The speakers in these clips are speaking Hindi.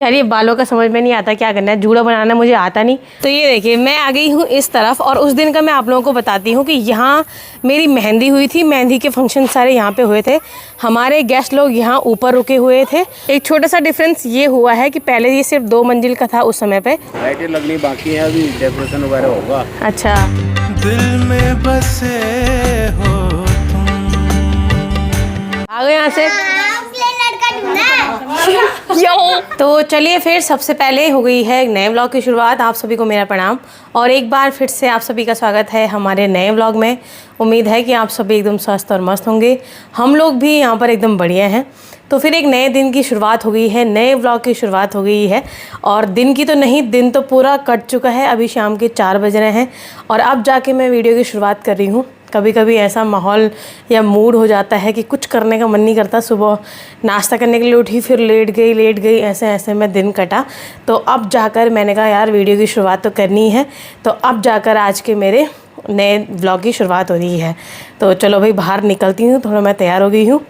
यार ये बालों का समझ में नहीं आता क्या करना है, जूड़ा बनाना मुझे आता नहीं। तो ये देखिए मैं आ गई हूँ इस तरफ और उस दिन का मैं आप लोगों को बताती हूँ कि यहाँ मेरी मेहंदी हुई थी। मेहंदी के फंक्शन सारे यहाँ पे हुए थे। हमारे गेस्ट लोग यहाँ ऊपर रुके हुए थे। एक छोटा सा डिफरेंस ये हुआ है कि पहले ये सिर्फ 2 मंजिल का था उस समय पे। लाइटें लगनी बाकी है, अभी डेकोरेशन वगैरह होगा। अच्छा दिल में बसे हो तुम। आ गए यहाँ से तो चलिए फिर सबसे पहले हो गई है नए व्लॉग की शुरुआत। आप सभी को मेरा प्रणाम और एक बार फिर से आप सभी का स्वागत है हमारे नए व्लॉग में। उम्मीद है कि आप सभी एकदम स्वस्थ और मस्त होंगे। हम लोग भी यहाँ पर एकदम बढ़िया हैं। तो फिर एक नए दिन की शुरुआत हो गई है, नए व्लॉग की शुरुआत हो गई है। और दिन की तो नहीं, दिन तो पूरा कट चुका है। अभी शाम के 4 बज रहे हैं और अब जाके मैं वीडियो की शुरुआत कर रही हूँ। कभी कभी ऐसा माहौल या मूड हो जाता है कि कुछ करने का मन नहीं करता। सुबह नाश्ता करने के लिए उठी, फिर लेट गई, ऐसे ऐसे में दिन कटा। तो अब जाकर मैंने कहा यार वीडियो की शुरुआत तो करनी है। तो अब जाकर आज के मेरे नए व्लॉग की शुरुआत हो रही है। तो चलो भाई बाहर निकलती हूँ। थोड़ा मैं तैयार हो गई हूँ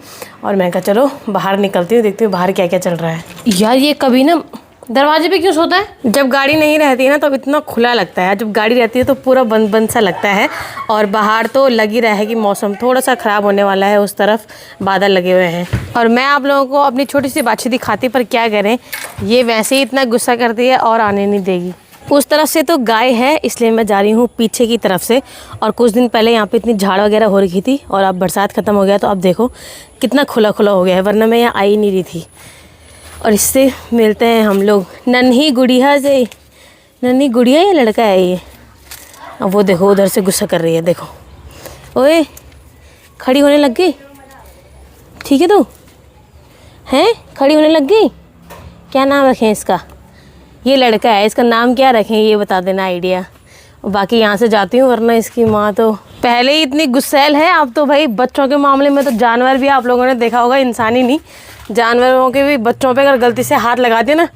और मैं कहा चलो बाहर निकलती हूँ, देखती हूँ बाहर क्या क्या चल रहा है। यार ये कभी ना दरवाजे पे क्यों सोता है? जब गाड़ी नहीं रहती है ना तब इतना खुला लगता है, जब गाड़ी रहती है तो पूरा बंद बंद सा लगता है। और बाहर तो लग ही रहा है कि मौसम थोड़ा सा ख़राब होने वाला है, उस तरफ बादल लगे हुए हैं। और मैं आप लोगों को अपनी छोटी सी बातचीत दिखाती, पर क्या करें ये वैसे ही इतना गुस्सा करती है और आने नहीं देगी। उस तरफ से तो गाय है इसलिए मैं जा रही हूँ पीछे की तरफ से। और कुछ दिन पहले यहाँ पे इतनी झाड़ वगैरह हो रखी थी और अब बरसात ख़त्म हो गया तो अब देखो कितना खुला खुला हो गया है, वरना मैं यहाँ आई नहीं रही थी। और इससे मिलते हैं हम लोग नन्ही गुड़िया से। नन्ही गुड़िया या लड़का है ये? अब वो देखो उधर से गुस्सा कर रही है, देखो। ओए खड़ी होने लग गई, ठीक है तू हैं? खड़ी होने लग गई। क्या नाम रखें इसका? ये लड़का है, इसका नाम क्या रखें ये बता देना आइडिया। और बाकी यहाँ से जाती हूँ वरना इसकी माँ तो पहले ही इतनी गुस्सैल है। अब तो भाई बच्चों के मामले में तो जानवर भी आप लोगों ने देखा होगा, इंसान ही नहीं जानवरों के भी बच्चों पे अगर गलती से हाथ लगा दिया ना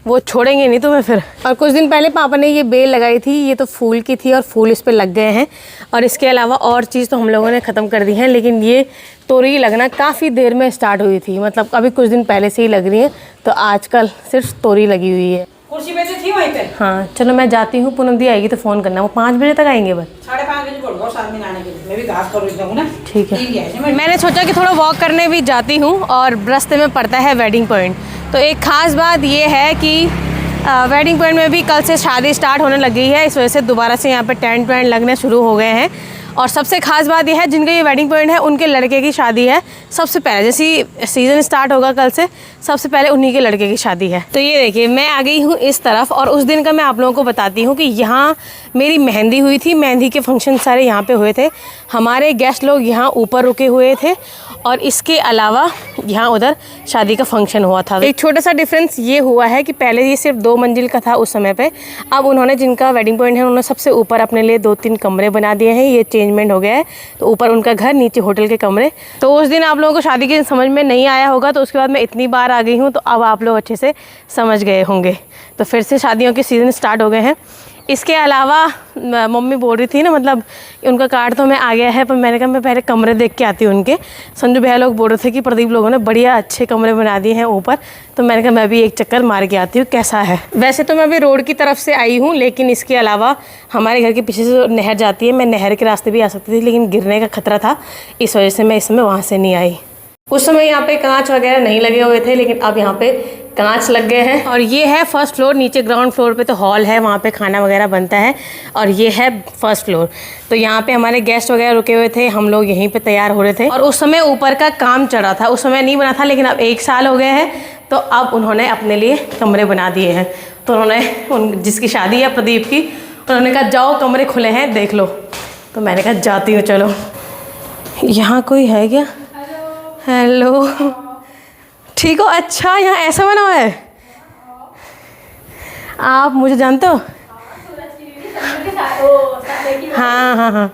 वो छोड़ेंगे नहीं तुम्हें फिर। और कुछ दिन पहले पापा ने ये बेल लगाई थी, ये तो फूल की थी और फूल इस पे लग गए हैं। और इसके अलावा और चीज़ तो हम लोगों ने ख़त्म कर दी है, लेकिन ये तोरी लगना काफ़ी देर में स्टार्ट हुई थी, मतलब अभी कुछ दिन पहले से ही लग रही है। तो आजकल सिर्फ तोरी लगी हुई है। कुर्सी पे थी वहीं पे। हाँ चलो मैं जाती हूँ, पूनम दी आएगी तो फ़ोन करना। वो 5 बजे तक आएंगे बस। 5:30 बजे बोल साथ में आने के लिए। मैं भी घास कर रही हूँ ना। ठीक है। मैंने सोचा कि थोड़ा वॉक करने भी जाती हूँ और रास्ते में पड़ता है वेडिंग पॉइंट। तो एक ख़ास बात ये है कि वेडिंग पॉइंट में भी कल से शादी स्टार्ट होने लगी है, इस वजह से दोबारा से यहाँ पे टेंट वेंट लगने शुरू हो गए हैं। और सबसे ख़ास बात यह है जिनका ये वेडिंग पॉइंट है उनके लड़के की शादी है सबसे पहले। जैसे सीज़न स्टार्ट होगा कल से, सबसे पहले उन्हीं के लड़के की शादी है। तो ये देखिए मैं आ गई हूँ इस तरफ और उस दिन का मैं आप लोगों को बताती हूँ कि यहाँ मेरी मेहंदी हुई थी। मेहंदी के फंक्शन सारे यहाँ पे हुए थे। हमारे गेस्ट लोग यहाँ ऊपर रुके हुए थे और इसके अलावा यहाँ उधर शादी का फंक्शन हुआ था। एक छोटा सा डिफरेंस ये हुआ है कि पहले ये सिर्फ 2 मंजिल का था उस समय पे। अब उन्होंने जिनका वेडिंग पॉइंट है उन्होंने सबसे ऊपर अपने लिए 2-3 कमरे बना दिए हैं। ये चेंजमेंट हो गया है, तो ऊपर उनका घर, नीचे होटल के कमरे। तो उस दिन आप लोगों को शादी के समझ में नहीं आया होगा, तो उसके बाद मैं इतनी बार आ गई हूँ तो अब आप लोग अच्छे से समझ गए होंगे। तो फिर से शादियों के सीज़न स्टार्ट हो गए हैं। इसके अलावा मम्मी बोल रही थी ना, मतलब उनका कार्ड तो मैं आ गया है, पर मैंने कहा मैं पहले कमरे देख के आती हूँ उनके। संजू भैया लोग बोल रहे थे कि प्रदीप लोगों ने बढ़िया अच्छे कमरे बना दिए हैं ऊपर। तो मैंने कहा मैं भी एक चक्कर मार के आती हूँ कैसा है। वैसे तो मैं अभी रोड की तरफ से आई हूँ, लेकिन इसके अलावा हमारे घर के पीछे से नहर जाती है, मैं नहर के रास्ते भी आ सकती थी, लेकिन गिरने का खतरा था, इस वजह से मैं इस समय वहाँ से नहीं आई। उस समय यहाँ पे कांच वगैरह नहीं लगे हुए थे, लेकिन अब यहाँ पे कांच लग गए हैं। और ये है फर्स्ट फ्लोर, नीचे ग्राउंड फ्लोर पे तो हॉल है, वहाँ पे खाना वगैरह बनता है। और ये है फर्स्ट फ्लोर। तो यहाँ पे हमारे गेस्ट वगैरह रुके हुए थे, हम लोग यहीं पे तैयार हो रहे थे। और उस समय ऊपर का काम चल रहा था, उस समय नहीं बना था, लेकिन अब 1 साल हो गए हैं तो अब उन्होंने अपने लिए कमरे बना दिए हैं। तो उन्होंने जिसकी शादी है प्रदीप की, उन्होंने कहा जाओ कमरे खुले हैं देख लो। तो मैंने कहा जाती हूँ चलो। यहाँ कोई है क्या? हेलो, ठीक हो? अच्छा यहाँ ऐसा बना हुआ है। आप मुझे जानते हो? हाँ,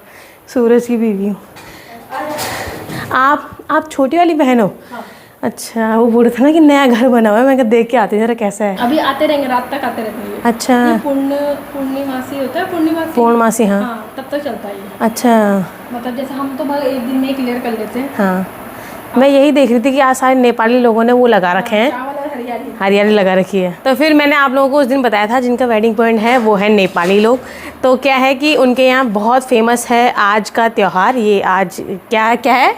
सूरज की बीवी हूँ। आप छोटी वाली बहन हो? अच्छा, वो बोल रहे थे ना कि नया घर बना हुआ है, मैं कहा देख के आते हैं जरा कैसा है। अभी आते रहेंगे, रात तक आते रहते हैं। अच्छा, पूर्णिमासी होता है, पूर्णमासी। हाँ, तब तक चलता है। अच्छा, मतलब जैसे हम तो बस एक दिन में क्लियर कर लेते हैं। हाँ मैं यही देख रही थी कि आज सारे नेपाली लोगों ने वो लगा रखे हैं। हरियाली। हरियाली लगा रखी है। तो फिर मैंने आप लोगों को उस दिन बताया था जिनका वेडिंग पॉइंट है वो है नेपाली लोग। तो क्या है कि उनके यहाँ बहुत फेमस है आज का त्यौहार। ये आज क्या क्या है,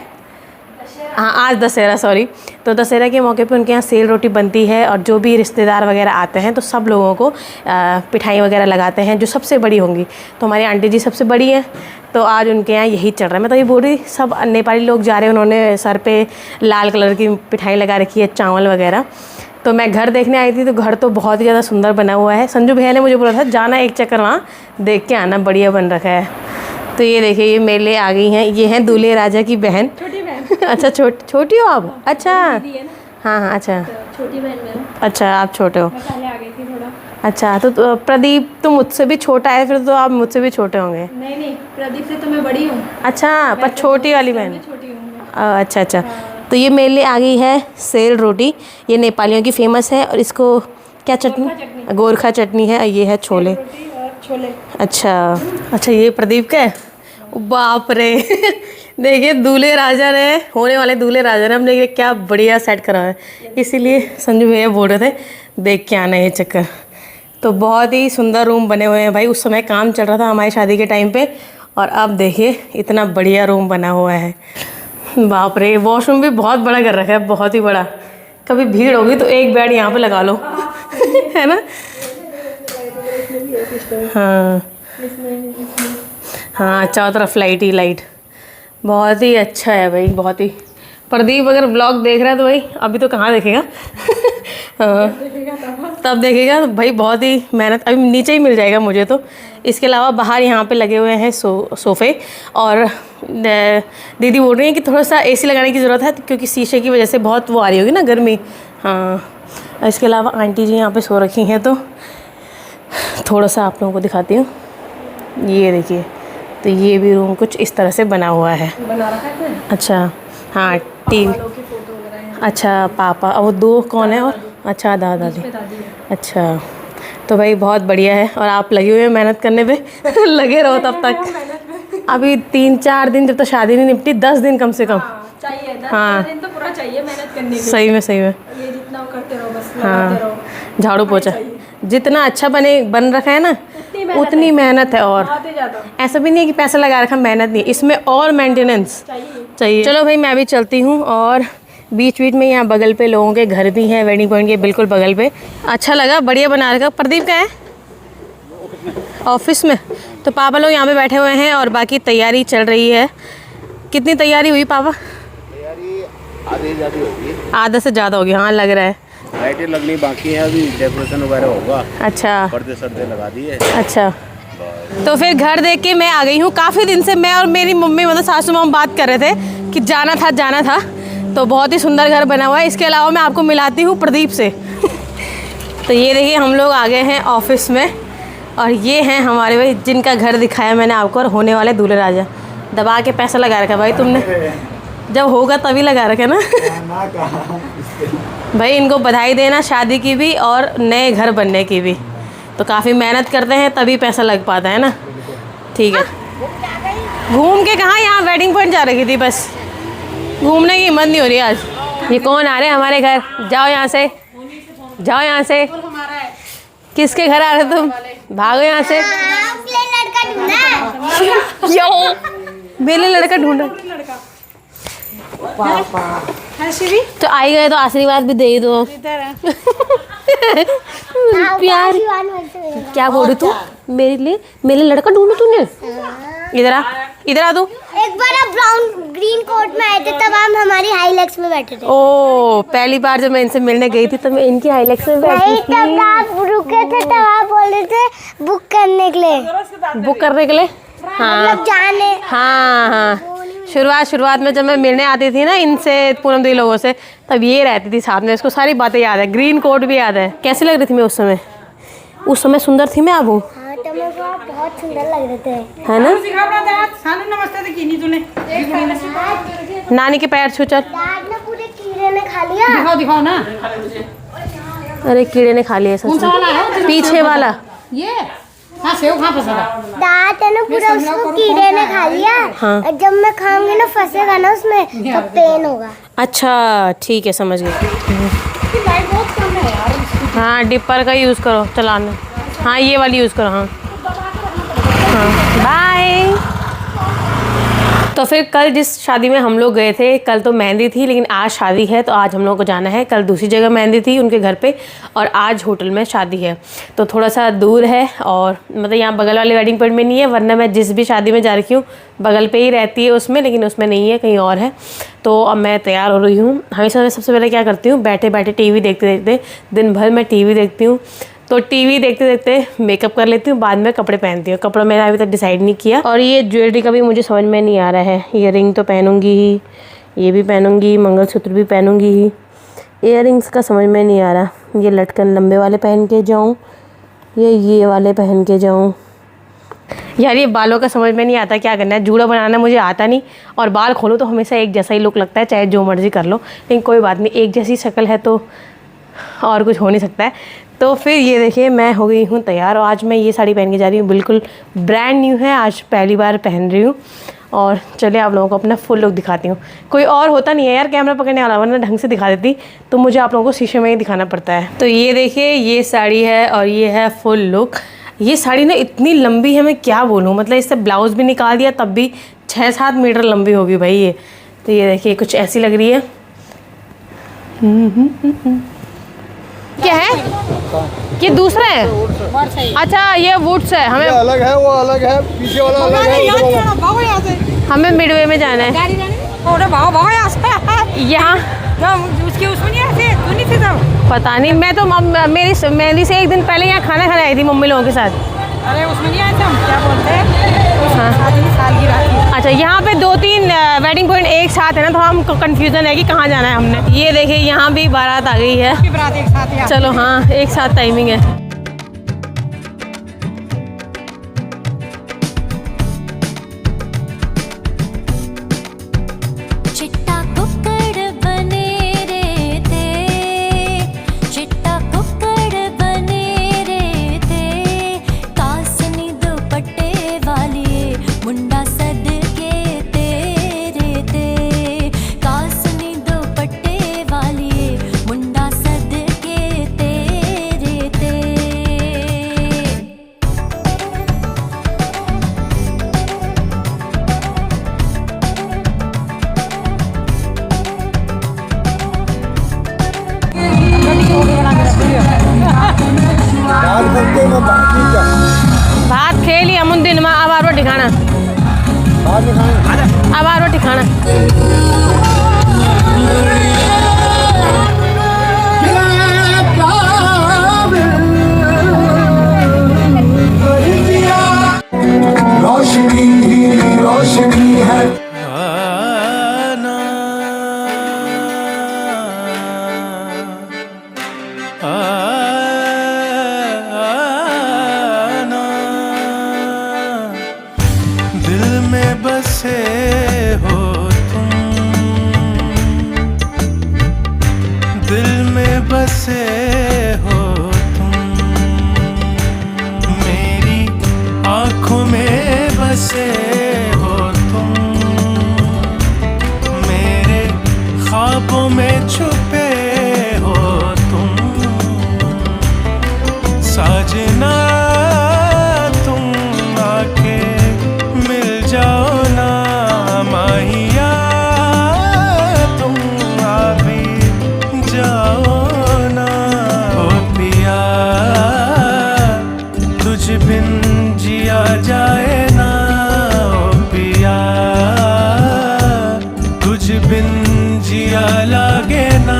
हाँ आज दशहरा, सॉरी। तो दशहरा के मौके पे उनके यहाँ सेल रोटी बनती है और जो भी रिश्तेदार वगैरह आते हैं तो सब लोगों को पिठाई वगैरह लगाते हैं जो सबसे बड़ी होंगी। तो हमारी आंटी जी सबसे बड़ी हैं, तो आज उनके यहाँ यही चल रहा है। मैं तो ये बोल रही, सब नेपाली लोग जा रहे हैं, उन्होंने सर पे लाल कलर की पिठाई लगा रखी है, चावल वगैरह। तो मैं घर देखने आई थी तो घर तो बहुत ही ज़्यादा सुंदर बना हुआ है। संजू भैया ने मुझे बोला था जाना एक चक्कर वहाँ देख के आना, बढ़िया बन रखा है। तो ये देखिए ये मेरे लिए आ गई हैं, ये हैं दूल्हे राजा की बहन। छोटी बहन। अच्छा छोटी हो आप? अच्छा दीदी है ना, हाँ हाँ अच्छा तो छोटी बहन मेरा। अच्छा आप छोटे हो। मैं पहले आ गई थी थोड़ा। अच्छा तो प्रदीप तो मुझसे भी छोटा है, फिर तो आप मुझसे भी छोटे होंगे। नहीं, प्रदीप से तो मैं बड़ी हूँ। अच्छा पर छोटी वाली बहन। छोटी हूँ मैं। अच्छा। तो ये मेरे लिए आ गई है सेल रोटी, ये नेपालियों की फेमस है। और इसको क्या चटनी, गोरखा चटनी है। और ये है छोले। रोटी और छोले। अच्छा ये प्रदीप का है। बाप रे देखिए दूल्हे राजा ने, होने वाले दूल्हे राजा ने हमने क्या बढ़िया सेट करा है। इसीलिए संजू भैया बोल रहे थे देख के आना ये चक्कर। तो बहुत ही सुंदर रूम बने हुए हैं भाई। उस समय काम चल रहा था हमारी शादी के टाइम पे, और अब देखिए इतना बढ़िया रूम बना हुआ है। बाप रे, वॉशरूम भी बहुत बड़ा कर रखा है, बहुत ही बड़ा। कभी भीड़ होगी तो एक बेड यहाँ पे लगा लो है ना। हाँ चारों तरफ लाइट ही लाइट, बहुत ही अच्छा है भाई, बहुत ही। प्रदीप अगर ब्लॉग देख रहा है तो भाई अभी तो कहाँ देखेगा तब देखेगा तो भाई बहुत ही मेहनत। अभी नीचे ही मिल जाएगा मुझे तो। इसके अलावा बाहर यहाँ पे लगे हुए हैं सोफ़े। और दीदी बोल रही हैं कि थोड़ा सा एसी लगाने की ज़रूरत है क्योंकि शीशे की वजह से बहुत वो आ रही होगी ना गर्मी। हाँ इसके अलावा आंटी जी यहाँ पे सो रखी हैं, तो थोड़ा सा आप लोगों को दिखाती हूँ। ये देखिए, तो ये भी रूम कुछ इस तरह से बना हुआ है। बना रखा है। अच्छा हाँ टीवी। अच्छा पापा, और वो दो कौन है? और अच्छा दादी। अच्छा तो भाई बहुत बढ़िया है। और आप लगे हुए हैं मेहनत करने पे लगे रहो तब तक। अभी 3-4 दिन, जब तक शादी नहीं निपटी 10 दिन कम से कम चाहिए। 10 हाँ दिन तो पूरा चाहिए मेहनत करने के। सही में ये जितना करते रहो बस, लगाते हाँ रहो। झाड़ू पोछा जितना अच्छा बन रखा है ना उतनी मेहनत है। और बहुत ही ज़्यादा। ऐसा भी नहीं है कि पैसा लगा रखा, मेहनत नहीं, इसमें और मेंटेनेंस चाहिए। चलो भाई मैं भी चलती हूँ। और बीच में यहाँ बगल पे लोगों के घर भी हैं, वेडिंग पॉइंट के बिल्कुल बगल पे। अच्छा लगा, बढ़िया बना रखा। प्रदीप का है ऑफिस में, तो पापा लोग यहाँ पे बैठे हुए हैं और बाकी तैयारी चल रही है। कितनी तैयारी हुई पापा? आधा से ज़्यादा होगी, हाँ लग रहा है। लाइटें लगनी बाकी है, अभी डेकोरेशन वगैरह होगा। अच्छा पर्दे सर्दे लगा दिए। अच्छा तो फिर घर देख के मैं आ गई हूँ। काफ़ी दिन से मैं और मेरी मम्मी मतलब सासू माँ बात कर रहे थे कि जाना था। तो बहुत ही सुंदर घर बना हुआ है। इसके अलावा मैं आपको मिलाती हूँ प्रदीप से तो ये देखिए हम लोग आ गए हैं ऑफिस में, और ये हैं हमारे भाई जिनका घर दिखाया मैंने आपको, और होने वाले दूल्हे राजा। दबा के पैसा लगा रखा भाई तुमने, जब होगा तभी लगा रखा ना भाई इनको बधाई देना शादी की भी और नए घर बनने की भी। तो काफ़ी मेहनत करते हैं तभी पैसा लग पाता है ना। ठीक है, घूम के कहाँ, यहाँ वेडिंग पॉइंट जा रही थी, बस घूमने की हिम्मत नहीं हो रही आज। ये कौन आ रहे हैं हमारे घर? जाओ यहाँ से, जाओ यहाँ से। किसके घर आ रहे तुम? भागो यहाँ से। मेरे लड़का ढूंढा। तो आई गए तो आशीर्वाद भी दे दो प्यार। क्या बोल रही तू? मेरे लिए लड़का ढूंढो तूने? इधर आ तू। एक बार आप ब्राउन ग्रीन कोट में आए थे तब हम हमारी हाईलैक्स में बैठे थे। ओ पहली बार जब मैं इनसे मिलने गई थी तब मैं इनकी हाईलैक्स में बैठी थी। तब आप रुके थे तब आप बोल रहे थे बुक करने के लिए। हाँ मतलब जाने। हाँ शुरुआत में जब मैं मिलने आती थी ना इनसे, पूनम दी लोगों से, तब ये रहती थी साथ में। इसको सारी बातें याद है, ग्रीन कोट भी याद है। कैसी लग रही थी मैं उस समय? उस समय सुंदर थी मैं? अब हूँ हाँ तो मेरे को आप बहुत सुंदर लग रहे थे, है ना? नमस्ते तो की नहीं तूने? नानी के पैर छू। चल दाद ने पूरे कीड़े ने खा लिया। दिखाओ ना। अरे कीड़े ने खा लिया सच में। पीछे वाला ये हाँ सेव कहाँ फंसा? दाद है ना पूरा उसको कीड़े ने खा लिया। हाँ। और जब मैं खाऊंगी ना फंसेगा ना उसमें तो पेन होगा। अच्छा ठीक है, समझ गई। लाइट बहुत कम है। हाँ डिपर का यूज़ करो चलाना। हाँ ये वाली यूज़ करो। हाँ हाँ बाय। तो फिर कल जिस शादी में हम लोग गए थे, कल तो मेहंदी थी लेकिन आज शादी है, तो आज हम लोग को जाना है। कल दूसरी जगह मेहंदी थी उनके घर पे और आज होटल में शादी है, तो थोड़ा सा दूर है और मतलब यहाँ बगल वाले वेडिंग पॉइंट में नहीं है, वरना मैं जिस भी शादी में जा रही हूँ बगल पे ही रहती है उसमें, लेकिन उसमें नहीं है, कहीं और है। तो अब मैं तैयार हो रही हूँ। हमेशा मैं सबसे पहले क्या करती हूँ, बैठे बैठे टीवी देखते देखते, दिन भर मैं टीवी देखती हूँ, तो टीवी देखते देखते मेकअप कर लेती हूँ, बाद में कपड़े पहनती हूँ। कपड़ा मैंने अभी तक डिसाइड नहीं किया। और ये ज्वेलरी का भी मुझे समझ में नहीं आ रहा है। ईयररिंग तो पहनूंगी ही, ये भी पहनूंगी, मंगलसूत्र भी पहनूंगी ही। ईयररिंग्स का समझ में नहीं आ रहा, ये लटकन लंबे वाले पहन के जाऊँ या ये वाले पहन के जाऊँ। यार ये बालों का समझ में नहीं आता क्या करना है। जूड़ा बनाना मुझे आता नहीं और बाल खोलो तो हमेशा एक जैसा ही लुक लगता है, चाहे जो मर्ज़ी कर लो। लेकिन कोई बात नहीं, एक जैसी शक्ल है तो और कुछ हो नहीं सकता है। तो फिर ये देखिए मैं हो गई हूँ तैयार और आज मैं ये साड़ी पहन के जा रही हूँ, बिल्कुल ब्रांड न्यू है, आज पहली बार पहन रही हूँ। और चलिए आप लोगों को अपना फुल लुक दिखाती हूँ। कोई और होता नहीं है यार कैमरा पकड़ने वाला, वरना ढंग से दिखा देती, तो मुझे आप लोगों को शीशे में ही दिखाना पड़ता है। तो ये देखिए ये साड़ी है और ये है फुल लुक। ये साड़ी ना इतनी लंबी है, मैं क्या बोलूँ, मतलब इससे ब्लाउज़ भी निकाल दिया तब भी 6-7 मीटर लंबी होगी भाई ये। तो ये देखिए कुछ ऐसी लग रही है। क्या है ये दूसरा है? अच्छा ये वुड्स है, हमें अलग है, वो अलग है, पीछे वाला अलग है। हमें मिडवे में जाना है। यहाँ उसके उसमें नहीं आते, तू नहीं थे तब? पता नहीं, मैं तो मेरी मेहंदी से एक दिन पहले यहाँ खाना खाने आई थी मम्मी लोगों के साथ। अरे उसमें नहीं आए थे हम, क्या बोलते हैं, हाँ सालगिरह थी। अच्छा यहाँ पे 2-3 वेडिंग पॉइंट एक साथ है ना, तो हम कंफ्यूजन है कि कहाँ जाना है हमने। ये देखिए यहाँ भी बारात आ गई है। बारात एक साथ ही चलो हाँ एक साथ टाइमिंग है। भात खेल लिया मुन दिन में, अब आरो ठिकाना, अब आरो ठिकाना। रोशनी ही रोशनी है। दिल में बसे हो तुम, दिल में बसे हो तुम, मेरी आँखों में बसे हो तुम, मेरे ख्वाबों में छुपे हो तुम, साजना तुम आके मिल जाओ ना, माहिया तुम आ भी जाओ ना। ओ पिया तुझ बिन जिया जाए ना, ओ पिया तुझ बिन जिया लागे ना।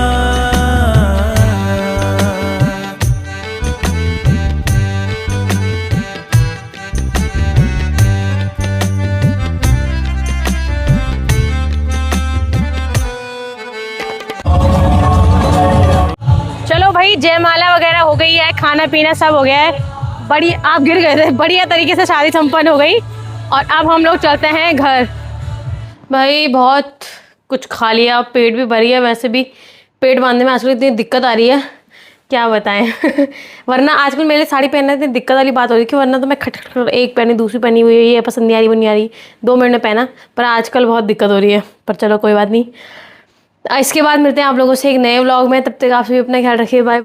चलो भाई जयमाला वगैरह हो गई है, खाना पीना सब हो गया है, बड़ी आप गिर गए थे, बढ़िया तरीके से शादी संपन्न हो गई। और अब हम लोग चलते हैं घर। भाई बहुत कुछ खा लिया, पेट भी भर गया। वैसे भी पेट बांधने में आजकल इतनी दिक्कत आ रही है क्या बताएं वरना आजकल मेरे साड़ी पहनने इतनी दिक्कत वाली बात हो रही है कि वरना तो मैं खट एक पहनी दूसरी पहनी हुई है, ये पसंद नहीं आ रही वो नहीं आ रही, 2 मिनट में पहना, पर आजकल बहुत दिक्कत हो रही है। पर चलो कोई बात नहीं, इसके बाद मिलते हैं आप लोगों से एक नए व्लॉग में। तब तक आप सभी अपना ख्याल रखिए, बाय।